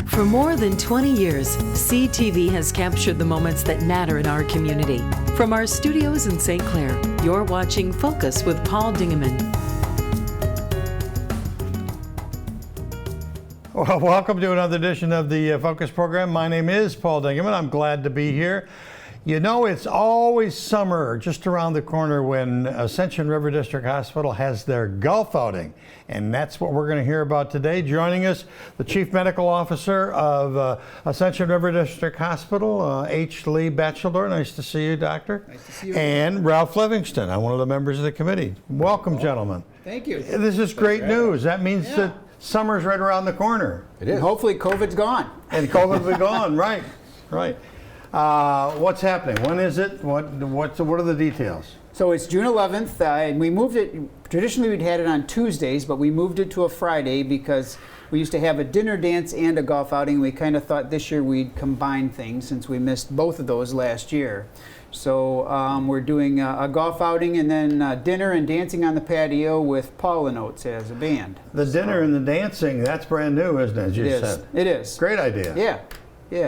For more than 20 years, CTV has captured the moments that matter in our community. From our studios in St. Clair, you're watching Focus with Paul Dingeman. Well, welcome to another edition of the Focus program. My name is Paul Dingeman. I'm glad to be here. You know, it's always summer just around the corner when Ascension River District Hospital has their golf outing. And that's what we're going to hear about today. Joining us, the Chief Medical Officer of Ascension River District Hospital, H. Lee Batchelor. Nice to see you, Doctor. Nice to see you. And Ralph Livingston. I'm one of the members of the committee. Welcome, gentlemen. Thank you. This is great news. That means that summer's right around the corner. It is. And hopefully COVID's gone. And COVID's been gone, right. What's happening? When is it? What are the details? So it's June 11th, and we moved it. Traditionally, we'd had it on Tuesdays, but we moved it to a Friday because we used to have a dinner dance and a golf outing. We kind of thought this year we'd combine things since we missed both of those last year. So we're doing a golf outing and then dinner and dancing on the patio with Paul & Oates as a band. The dinner and the dancing, that's brand new, isn't it, as you said? It is. Great idea. Yeah.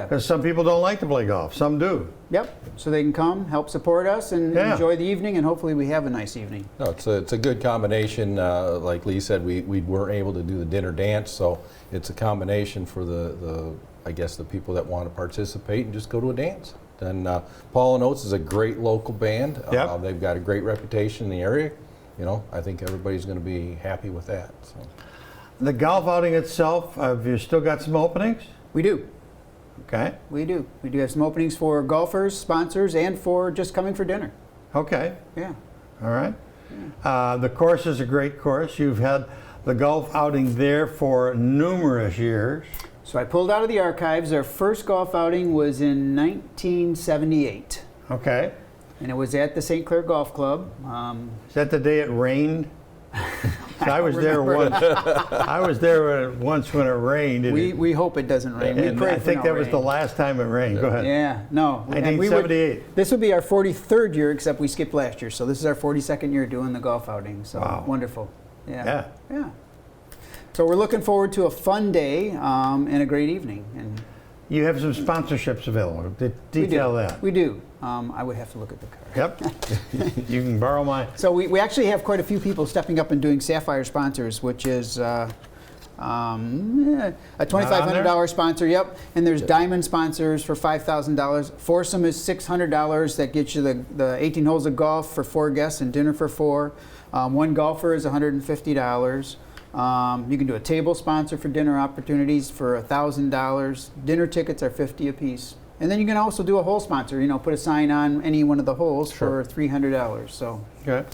Because some people don't like to play golf. Some do. Yep. So they can come, help support us, and enjoy the evening, and hopefully we have a nice evening. No, it's a good combination. Like Lee said, we weren't able to do the dinner dance, so it's a combination for the I guess the people that want to participate and just go to a dance. And Paul & Oates is a great local band. They've got a great reputation in the area. You know, I think everybody's going to be happy with that. So. The golf outing itself, have you still got some openings? We do. Okay. We do. We do have some openings for golfers, sponsors, and for just coming for dinner. Okay. Yeah. All right. Yeah. The course is a great course. You've had the golf outing there for numerous years. So I pulled out of the archives. Our first golf outing was in 1978. Okay. And it was at the St. Clair Golf Club. Is that the day it rained? I was there once. I was there once when it rained. We hope it doesn't rain. And I think that was the last time it rained. Go ahead. Yeah, no. 1978. This would be our 43rd year, except we skipped last year. So this is our 42nd year doing the golf outing. So wonderful. Yeah. So we're looking forward to a fun day and a great evening. And you have some sponsorships available. Detail that. We do. I would have to look at the card. Yep. You can borrow mine. So we actually have quite a few people stepping up and doing Sapphire sponsors, which is a $2,500 sponsor. Yep. And there's Diamond sponsors for $5,000. Foursome is $600. That gets you the 18 holes of golf for 4 guests and dinner for 4. One golfer is $150. You can do a table sponsor for dinner opportunities for $1,000. Dinner tickets are $50 apiece. And then you can also do a hole sponsor, you know, put a sign on any one of the holes for $300. So, okay.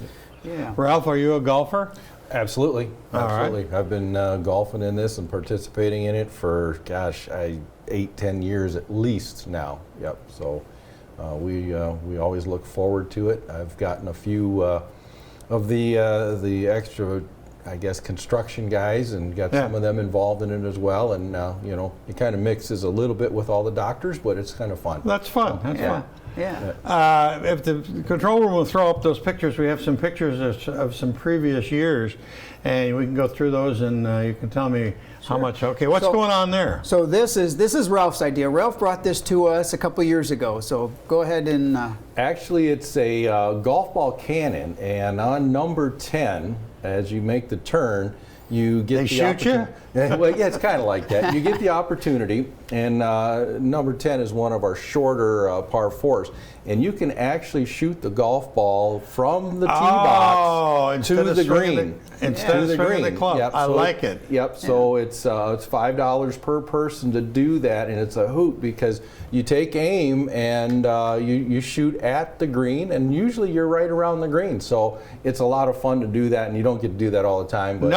Yeah. Ralph, are you a golfer? Absolutely. Absolutely. Right. I've been golfing in this and participating in it for, 8-10 years at least now. Yep. So we always look forward to it. I've gotten a few of the extra, I guess, construction guys and got some of them involved in it as well. And, you know, it kind of mixes a little bit with all the doctors, but it's kind of fun. That's fun. That's fun. Yeah. If the control room will throw up those pictures, we have some pictures of some previous years, and we can go through those, and you can tell me how much. Okay, what's going on there? So this is Ralph's idea. Ralph brought this to us a couple years ago. So go ahead and. Actually, it's a golf ball cannon, and on number 10, as you make the turn, you get the shoot you? Well, yeah, it's kind of like that. You get the opportunity, and number 10 is one of our shorter par 4s, and you can actually shoot the golf ball from the tee box to the green. Instead of swinging the club. Yep, I like it. Yep. So it's $5 per person to do that, and it's a hoot because you take aim and you shoot at the green, and usually you're right around the green. So it's a lot of fun to do that, and you don't get to do that all the time. But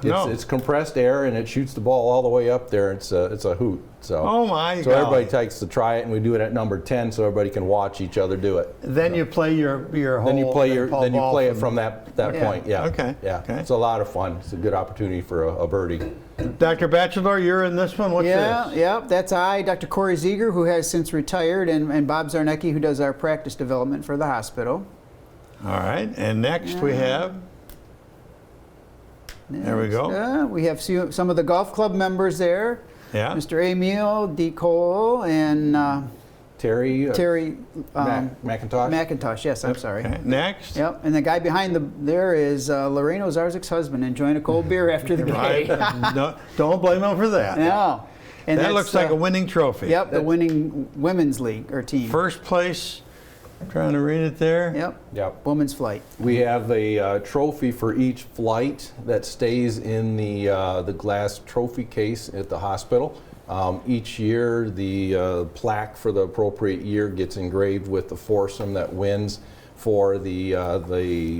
it's compressed air, and it shoots the ball all the way up there. It's a hoot. So, everybody takes to try it, and we do it at number 10, so everybody can watch each other do it. Then you play your hole. Then you play it from that point. Yeah. Okay. Yeah. Okay. It's a lot of fun. It's a good opportunity for a birdie. Dr. Batchelor, you're in this one. What's this? Yeah. That's Dr. Corey Ziegler, who has since retired, and Bob Zarnecki, who does our practice development for the hospital. All right. And next we have. There we go. We have some of the golf club members there. Yeah. Mr. Emil D. Cole and Terry Terry McIntosh. McIntosh, yes, I'm sorry. Okay. Next. Yep, and the guy behind there is Lorraine Ozarzik's husband, enjoying a cold beer after the Right. game. No, don't blame him for that. No. And That that's, looks like a winning trophy. Yep, the winning women's league or team. First place, trying to read it there. Yep. Yep. Women's flight. We have a trophy for each flight that stays in the glass trophy case at the hospital. Each year, the plaque for the appropriate year gets engraved with the foursome that wins for the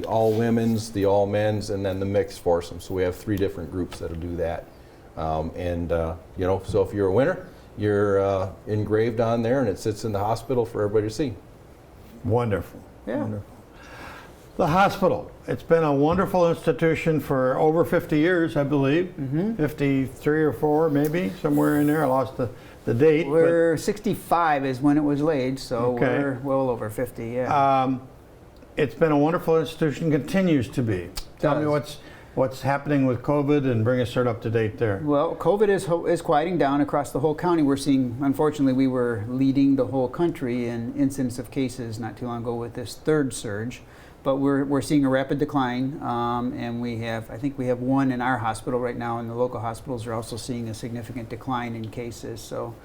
all women's, the all men's, and then the mixed foursome. So we have 3 different groups that'll do that. You know, so if you're a winner, you're engraved on there, and it sits in the hospital for everybody to see. Wonderful. Yeah. Wonderful. The hospital. It's been a wonderful institution for over 50 years, I believe. 53 or 4, maybe, somewhere in there. I lost the date. We're 65 is when it was laid, so Okay. we're well over 50, yeah. It's been a wonderful institution, continues to be. Tell me what's happening with COVID and bring us sort of up to date there. Well, COVID is quieting down across the whole county. We're seeing, unfortunately, we were leading the whole country in incidence of cases not too long ago with this 3rd surge. But we're seeing a rapid decline, and I think we have 1 in our hospital right now, and the local hospitals are also seeing a significant decline in cases. So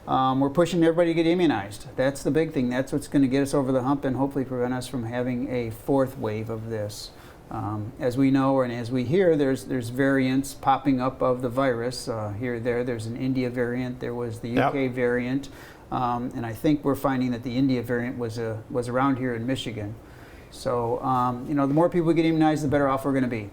we're pushing everybody to get immunized. That's the big thing. That's what's going to get us over the hump and hopefully prevent us from having a 4th wave of this. As we know, and as we hear, there's variants popping up of the virus here, there. There's an India variant. There was the UK variant, and I think we're finding that the India variant was around here in Michigan. So, you know, the more people get immunized, the better off we're going to be.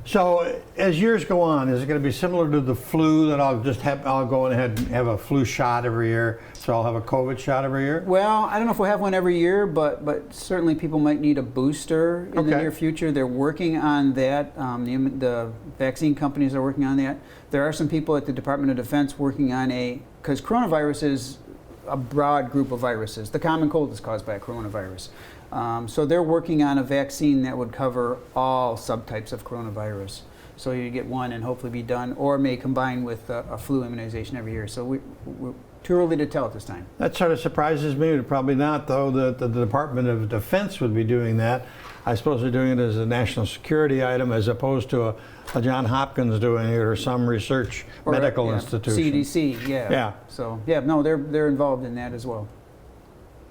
So, as years go on, is it going to be similar to the flu that I'll go ahead and have a flu shot every year, so I'll have a COVID shot every year? Well, I don't know if we'll have one every year, but certainly people might need a booster in the near future. They're working on that. The vaccine companies are working on that. There are some people at the Department of Defense working on because coronavirus is a broad group of viruses. The common cold is caused by a coronavirus. So they're working on a vaccine that would cover all subtypes of coronavirus. So you get one and hopefully be done, or may combine with a flu immunization every year. So we're too early to tell at this time. That sort of surprises me, probably not, though, that the Department of Defense would be doing that. I suppose they're doing it as a national security item as opposed to a John Hopkins doing it or some research medical institution. CDC, yeah. So, yeah, no, they're involved in that as well.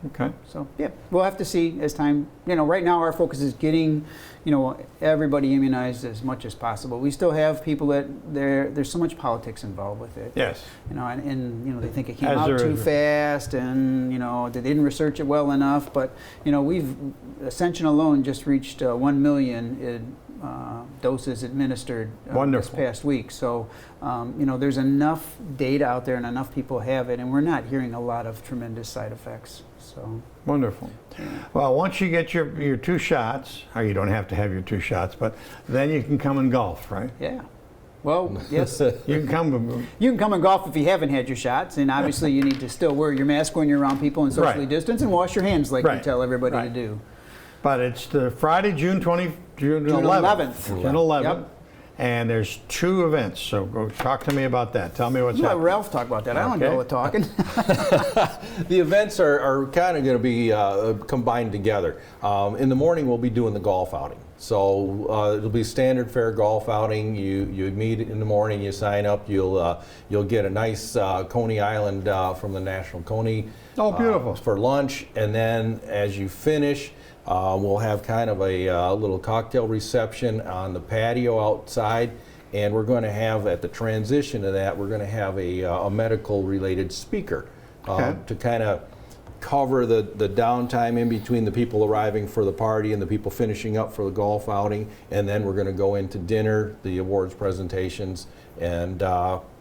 Okay. So, yeah, we'll have to see as time, you know, right now our focus is getting, you know, everybody immunized as much as possible. We still have people that there's so much politics involved with it. Yes. You know, and you know, they think it came out too fast and, you know, they didn't research it well enough. But, you know, Ascension alone just reached 1 million doses administered this past week. So, you know, there's enough data out there and enough people have it, and we're not hearing a lot of tremendous side effects. So wonderful. Well, once you get your 2 shots, or you don't have to have your 2 shots, but then you can come and golf, right? Yeah. Well, yes. You can come. You can come and golf if you haven't had your shots, and obviously you need to still wear your mask when you're around people and socially distance, and wash your hands like we tell everybody to do. But it's the Friday, June 11th. June 11th. Yep. And there's 2 events, so go talk to me about that. Tell me what's happening. Let Ralph talk about that. I don't know what talking. The events are kind of going to be combined together. In the morning, we'll be doing the golf outing. So it'll be standard fare golf outing. You meet in the morning, you sign up. You'll get a nice Coney Island from the National Coney. Oh, beautiful. For lunch, and then as you finish, we'll have kind of a little cocktail reception on the patio outside, and we're going to have, at the transition of that, we're going to have a medical-related speaker to kind of cover the downtime in between the people arriving for the party and the people finishing up for the golf outing, and then we're going to go into dinner, the awards presentations, and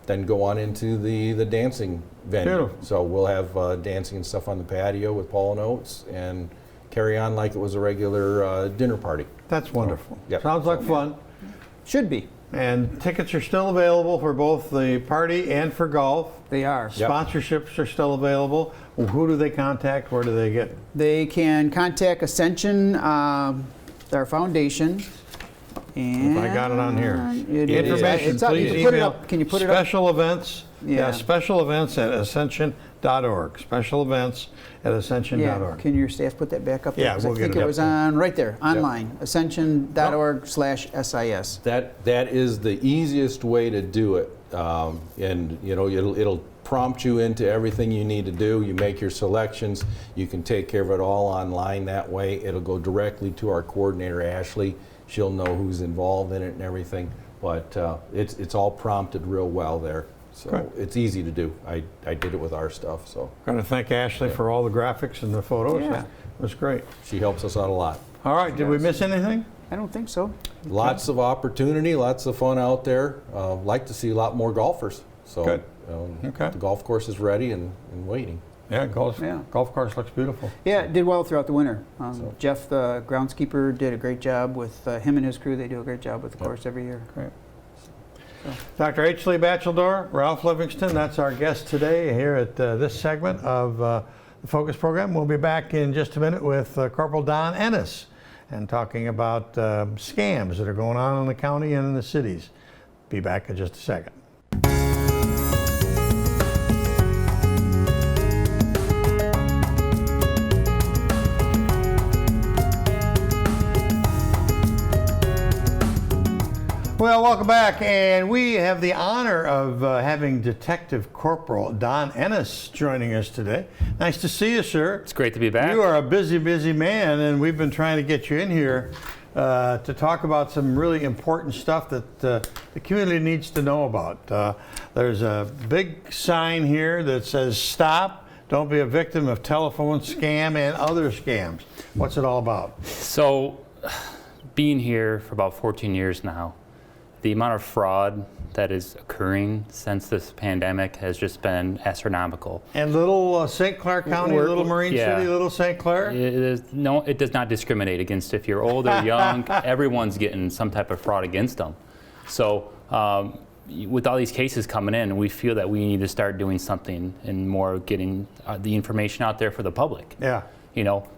then go on into the dancing venue. Beautiful. So we'll have dancing and stuff on the patio with Paul and Oates, and carry on like it was a regular dinner party. That's wonderful. Yep. Sounds like fun. Should be. And tickets are still available for both the party and for golf. They are. Sponsorships are still available. Who do they contact? Where do they get? They can contact Ascension, our foundation, And if I got it on here. It is. Information, It's up. please You can put it email up. Can you put it up? special events. Yeah. Special events at ascension.org. Special events at ascension.org. Yeah. Can your staff put that back up there? Yeah, 'Cause we'll I get think it it up was there. on right there, online, ascension.org/SIS. That is the easiest way to do it, and it'll prompt you into everything you need to do. You make your selections. You can take care of it all online that way. It'll go directly to our coordinator, Ashley. She'll know who's involved in it and everything. But it's all prompted real well there. So Good. it's easy to do. I did it with our stuff. So Going to thank Ashley for all the graphics and the photos. Yeah. It was great. she helps us out a lot. All right, did we miss anything? I don't think so. Lots of opportunity, lots of fun out there. Like to see a lot more golfers. So Good. Okay. the golf course is ready and waiting. Yeah, golf course looks beautiful. Yeah, it did well throughout the winter. Jeff, the groundskeeper, did a great job with him and his crew. They do a great job with the course every year. Great. Dr. H. Lee Batcheldor, Ralph Livingston, that's our guest today here at this segment of the Focus program. We'll be back in just a minute with Corporal Don Ennis and talking about scams that are going on in the county and in the cities. Be back in just a second. Well, welcome back, and we have the honor of having Detective Corporal Don Ennis joining us today. Nice to see you, sir. It's great to be back. You are a busy, busy man, and we've been trying to get you in here to talk about some really important stuff that the community needs to know about. There's a big sign here that says, "Stop, don't be a victim of telephone scam and other scams." What's it all about? So, being here for about 14 years now, the amount of fraud that is occurring since this pandemic has just been astronomical. And little St. Clair County, little Marine City, little St. Clair? It does not discriminate against if you're old or young. Everyone's getting some type of fraud against them. So with all these cases coming in, we feel that we need to start doing something and more getting the information out there for the public. Yeah.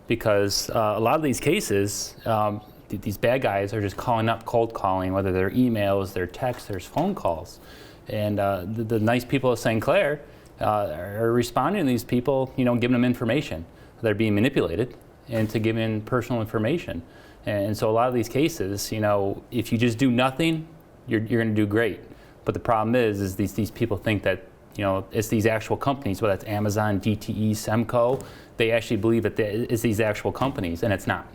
Because a lot of these cases, these bad guys are just calling up, cold calling, whether they're emails, their texts, there's phone calls. And the nice people of St. Clair are responding to these people, giving them information. They're being manipulated into giving personal information. And so a lot of these cases, if you just do nothing, you're going to do great. But the problem is these people think that, it's these actual companies, whether it's Amazon, DTE, Semco, they actually believe that it's these actual companies, and it's not.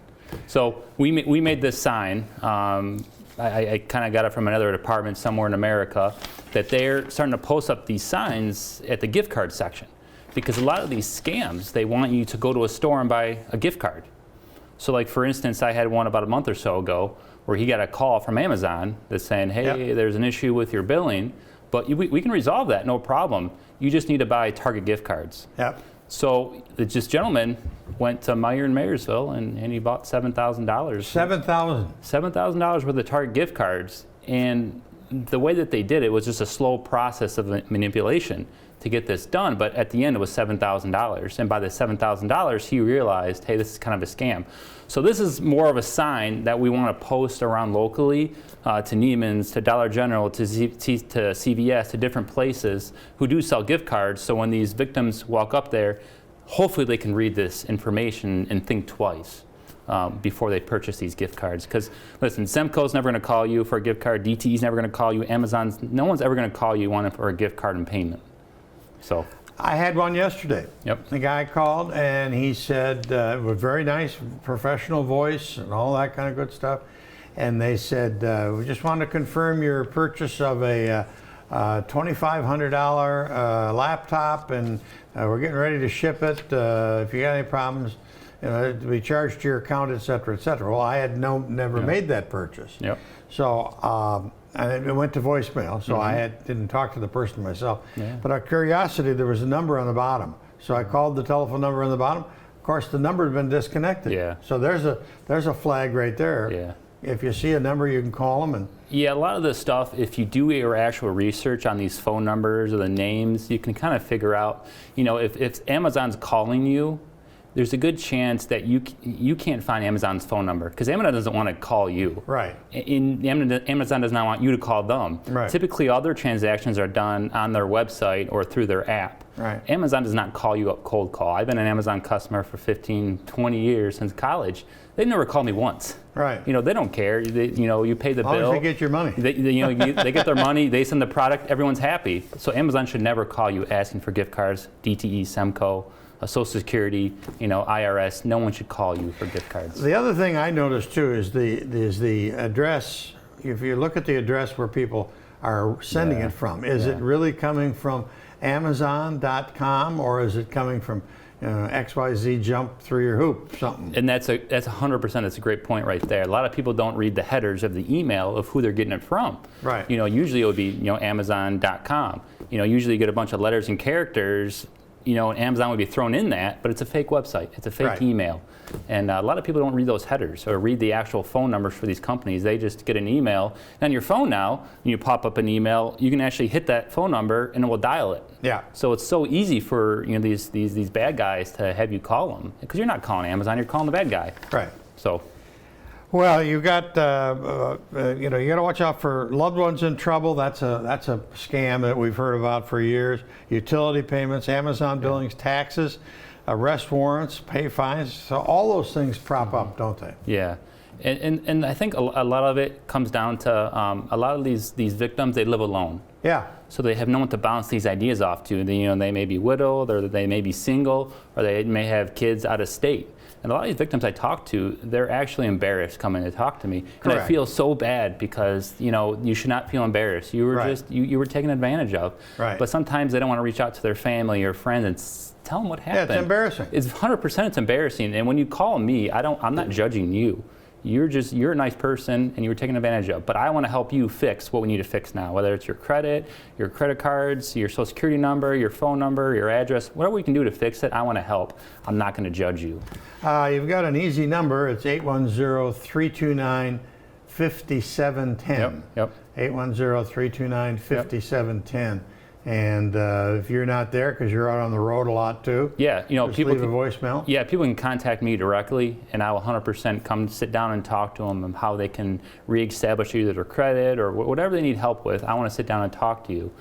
So we made this sign. I kind of got it from another department somewhere in America, that they're starting to post up these signs at the gift card section. Because a lot of these scams, they want you to go to a store and buy a gift card. So like, for instance, I had one about a month or so ago where he got a call from Amazon that's saying, hey, there's an issue with your billing, but we can resolve that, no problem. You just need to buy Target gift cards. Yep. So this gentleman went to Meyer in Mayersville and he bought $7,000. $7,000. $7,000 worth of Target gift cards. And the way that they did it was just a slow process of manipulation to get this done. But at the end, it was $7,000. And by the $7,000, he realized, hey, this is kind of a scam. So this is more of a sign that we want to post around locally to Neiman's, to Dollar General, to CVS, to different places who do sell gift cards. So when these victims walk up there, hopefully they can read this information and think twice before they purchase these gift cards. Because listen, Semco's never going to call you for a gift card, DTE's never going to call you, Amazon's, no one's ever going to call you for a gift card and payment. So I had one yesterday. Yep. The guy called and he said, with very nice professional voice and all that kind of good stuff. And they said, we just wanted to confirm your purchase of a $2,500 laptop, and we're getting ready to ship it. If you got any problems, to be charged to your account, et cetera, et cetera. Well, I had never made that purchase. Yep. So, and it went to voicemail, so I didn't talk to the person myself. Yeah. But out of curiosity, there was a number on the bottom. So I called the telephone number on the bottom. Of course, the number had been disconnected. Yeah. So there's a flag right there. Yeah. If you see a number, you can call them. And yeah, a lot of this stuff, if you do your actual research on these phone numbers or the names, you can kind of figure out, if Amazon's calling you, there's a good chance that you can't find Amazon's phone number because Amazon doesn't want to call you. Right. Amazon does not want you to call them. Right. Typically, all their transactions are done on their website or through their app. Right. Amazon does not call you up cold call. I've been an Amazon customer for 15, 20 years since college. They never called me once. Right. They don't care. You pay the As long bill. as they get your money. They get their money. They send the product. Everyone's happy. So Amazon should never call you asking for gift cards, DTE, Semco, Social Security, IRS. No one should call you for gift cards. The other thing I noticed too is the address. If you look at the address where people are sending it from, is it really coming from Amazon.com or is it coming from XYZ jump through your hoop something? And that's 100%. That's a great point right there. A lot of people don't read the headers of the email of who they're getting it from. Right. Usually it would be Amazon.com. Usually you get a bunch of letters and characters. Amazon would be thrown in that, but it's a fake website. It's a fake email. And a lot of people don't read those headers or read the actual phone numbers for these companies. They just get an email. And on your phone now, when you pop up an email, you can actually hit that phone number and it will dial it. Yeah. So it's so easy for these bad guys to have you call them because you're not calling Amazon, you're calling the bad guy. Right. So. Well, you got you got to watch out for loved ones in trouble. That's a scam that we've heard about for years. Utility payments, Amazon billings, taxes, arrest warrants, pay fines. So all those things prop up, don't they? Yeah. And I think a lot of it comes down to a lot of these victims, they live alone. Yeah. So they have no one to bounce these ideas off to. They may be widowed, or they may be single, or they may have kids out of state. And a lot of these victims I talk to, they're actually embarrassed coming to talk to me. And I feel so bad because, you should not feel embarrassed. You were you were taken advantage of. Right. But sometimes they don't want to reach out to their family or friends and tell them what happened. Yeah, it's embarrassing. It's 100% it's embarrassing. And when you call me, I'm not judging you. You're a nice person and you were taken advantage of. But I want to help you fix what we need to fix now, whether it's your credit cards, your social security number, your phone number, your address, whatever we can do to fix it, I want to help. I'm not going to judge you. You've got an easy number. It's 810-329-5710. Yep. 810-329-5710. And if you're not there because you're out on the road a lot too, just people leave a voicemail. Yeah, people can contact me directly, and I will 100% come sit down and talk to them on how they can reestablish either their credit or whatever they need help with. I want to sit down and talk to you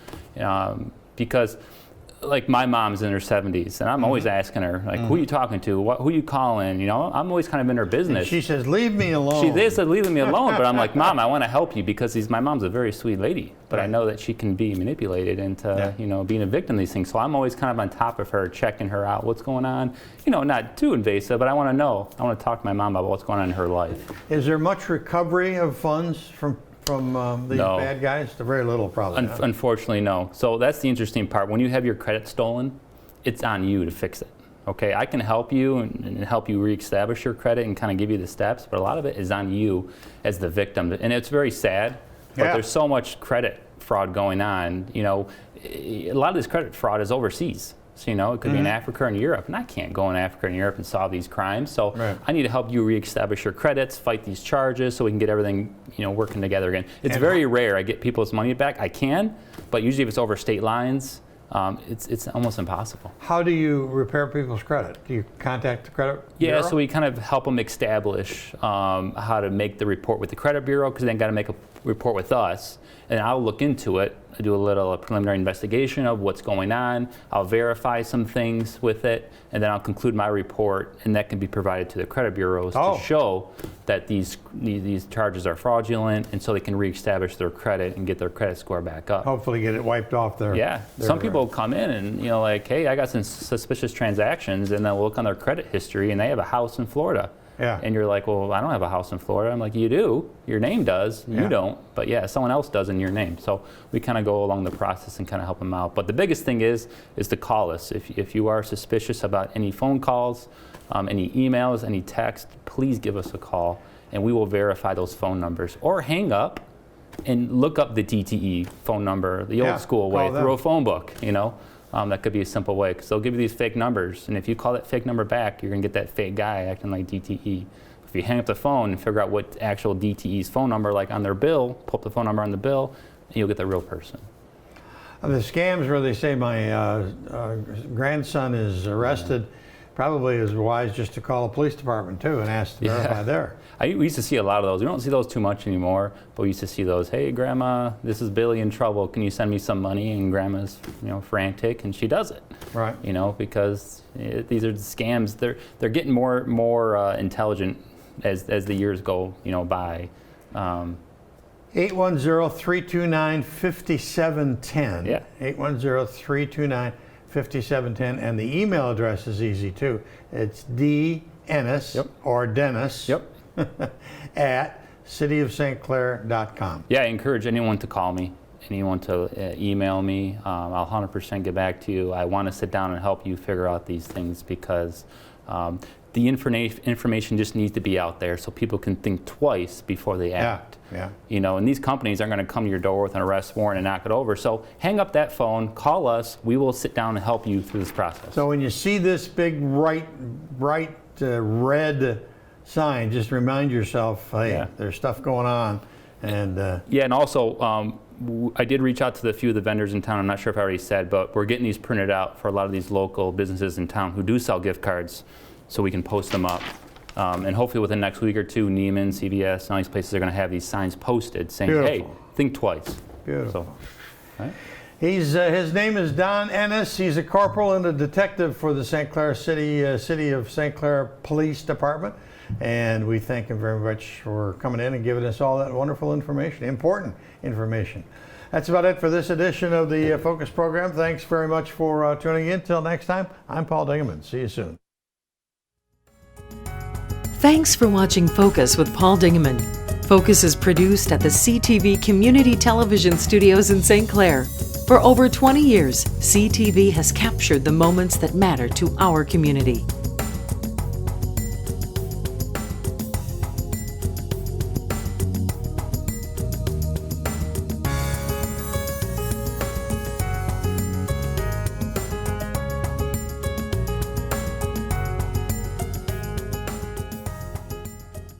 because. Like my mom's in her 70s, and I'm always asking her, who are you talking to? Who are you calling? I'm always kind of in her business. And she says, leave me alone. They said, leave me alone, but I'm like, Mom, I want to help you because my mom's a very sweet lady, but I know that she can be manipulated into, being a victim of these things. So I'm always kind of on top of her, checking her out, what's going on. Not too invasive, but I want to know. I want to talk to my mom about what's going on in her life. Is there much recovery of funds from these bad guys? Very little, probably. Unfortunately, no. So that's the interesting part. When you have your credit stolen, it's on you to fix it. Okay, I can help you and help you reestablish your credit and kind of give you the steps, but a lot of it is on you as the victim. And it's very sad, but there's so much credit fraud going on. A lot of this credit fraud is overseas. So, it could be in Africa and Europe, and I can't go in Africa and Europe and solve these crimes. So I need to help you reestablish your credits, fight these charges so we can get everything, working together again. It's very rare I get people's money back. I can, but usually if it's over state lines, it's almost impossible. How do you repair people's credit? Do you contact the credit bureau? Yeah, so we kind of help them establish how to make the report with the credit bureau, because they got to make a report with us, and I'll look into it. I do a little preliminary investigation of what's going on. I'll verify some things with it, and then I'll conclude my report, and that can be provided to the credit bureaus to show that these charges are fraudulent, and so they can reestablish their credit and get their credit score back up. Hopefully get it wiped off their... Yeah. Some people come in and, hey, I got some suspicious transactions, and they'll look on their credit history, and they have a house in Florida. Yeah. And you're like, well, I don't have a house in Florida. I'm like, you do. Your name does. You don't. But yeah, someone else does in your name. So we kind of go along the process and kind of help them out. But the biggest thing is to call us. If you are suspicious about any phone calls, any emails, any text, please give us a call, and we will verify those phone numbers. Or hang up and look up the DTE phone number, the old school way, through a phone book, that could be a simple way, because they'll give you these fake numbers, and if you call that fake number back, you're going to get that fake guy acting like DTE. If you hang up the phone and figure out what actual DTE's phone number, like on their bill, pull up the phone number on the bill, and you'll get the real person. The scams where they say my grandson is arrested probably is wise just to call the police department too and ask to verify there. We used to see a lot of those. We don't see those too much anymore, but we used to see those. Hey, Grandma, this is Billy in trouble. Can you send me some money? And Grandma's, frantic, and she does it. Right. Because these are the scams. They're getting more intelligent as the years go, by. 810-329-5710. Yeah. 810-329-5710, and the email address is easy too. It's Ennis or Dennis at cityofstclair.com. Yeah, I encourage anyone to call me, anyone to email me. I'll 100% get back to you. I want to sit down and help you figure out these things because the information just needs to be out there so people can think twice before they act. Yeah. And these companies aren't going to come to your door with an arrest warrant and knock it over. So hang up that phone, call us. We will sit down and help you through this process. So when you see this big bright red sign, just remind yourself, hey, there's stuff going on. And and also I did reach out to a few of the vendors in town. I'm not sure if I already said, but we're getting these printed out for a lot of these local businesses in town who do sell gift cards, so we can post them up. And hopefully within the next week or two, Neiman, CVS, and all these places are going to have these signs posted saying, hey, think twice. Beautiful. So, right? His name is Don Ennis. He's a corporal and a detective for the St. Clair City of St. Clair Police Department. And we thank him very much for coming in and giving us all that wonderful information, important information. That's about it for this edition of the Focus program. Thanks very much for tuning in. Till next time, I'm Paul Dingeman. See you soon. Thanks for watching Focus with Paul Dingeman. Focus is produced at the CTV Community Television Studios in St. Clair. For over 20 years, CTV has captured the moments that matter to our community.